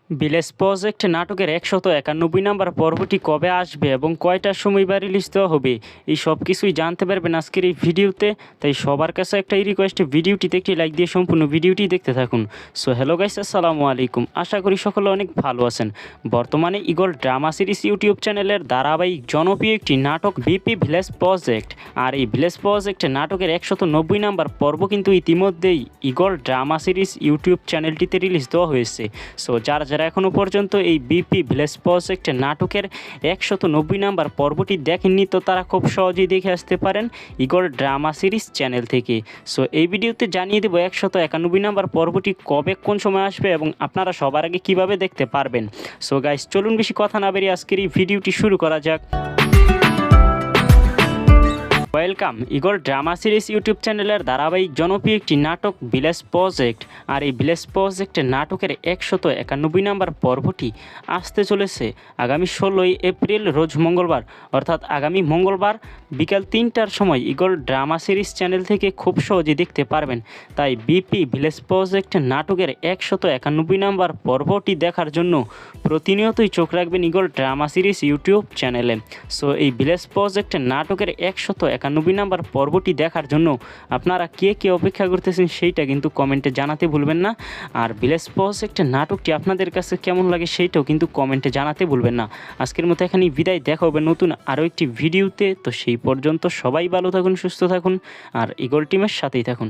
Village project নাটকের ১৯১ number পর্বটি কবে আসবে এবং কয়টার সময় বা রিলিজ দেওয়া হবে, এই সব কিছুই জানতে পারবেন আজকের এই ভিডিওতে। তাই সবার কাছে একটাই রিকোয়েস্ট, ভিডিওটিতে একটি লাইক দিয়ে সম্পূর্ণ ভিডিওটি দেখতে থাকুন। সো হ্যালো গাইস, আসসালামু আলাইকুম। আশা করি সকলে অনেক ভালো আছেন। বর্তমানে ইগল ড্রামা সিরিজ ইউটিউব চ্যানেলের ধারাবাহিক জনপ্রিয় একটি নাটক বিপি ভিলেজ প্রজেক্ট, আর এই ভিলেজ প্রজেক্ট নাটকের ১৯০ নাম্বার পর্ব কিন্তু ইতিমধ্যেই ইগল ড্রামা সিরিজ ইউটিউব চ্যানেলটিতে রিলিজ দেওয়া হয়েছে। সো যারা এখনও পর্যন্ত এই বিপি ভিলেজ প্রজেক্ট নাটকের ১৯০ নাম্বার পর্বটি দেখেননি, তো তারা খুব সহজেই দেখে আসতে পারেন ইগল ড্রামা সিরিজ চ্যানেল থেকে। সো এই ভিডিওতে জানিয়ে দেবো ১৯১ নাম্বার পর্বটি কবে কোন সময় আসবে এবং আপনারা সবার আগে কিভাবে দেখতে পারবেন। সো গাইস, চলুন বেশি কথা না বেরিয়ে আজকের এই ভিডিওটি শুরু করা যাক। Welcome eagle drama series YouTube চ্যানেলের ধারাবাহিক জনপ্রিয় একটি নাটক ভিলেজ প্রজেক্ট, আর এই ভিলেজ প্রজেক্ট নাটকের ১৯১ নাম্বার পর্বটি আসতে চলেছে আগামী ১৬ই এপ্রিল রোজ মঙ্গলবার, অর্থাৎ আগামী মঙ্গলবার বিকাল ৩টার সময় ইগল ড্রামা সিরিজ চ্যানেল থেকে খুব সহজে দেখতে পারবেন। তাই বিপি ভিলেজ প্রজেক্ট নাটকের ১৯১ নাম্বার পর্বটি দেখার জন্য প্রতিনিয়তই চোখ রাখবেন ইগল ড্রামা সিরিজ ইউটিউব চ্যানেলে। সো এই ভিলেজ প্রজেক্ট নাটকের ১৯১ নাম্বার পর্বটি দেখার জন্য আপনারা কে কে অপেক্ষা করতেছেন সেইটা কিন্তু কমেন্টে জানাতে ভুলবেন না। আর ভিলেজ প্রজেক্ট নাটকটি আপনাদের কাছে কেমন লাগে সেইটাও কিন্তু কমেন্টে জানাতে ভুলবেন না। আজকের মতো এখানেই বিদায়, দেখা হবে নতুন আরও একটি ভিডিওতে। তো সেই পর্যন্ত সবাই ভালো থাকুন, সুস্থ থাকুন আর ইগল টিমের সাথেই থাকুন।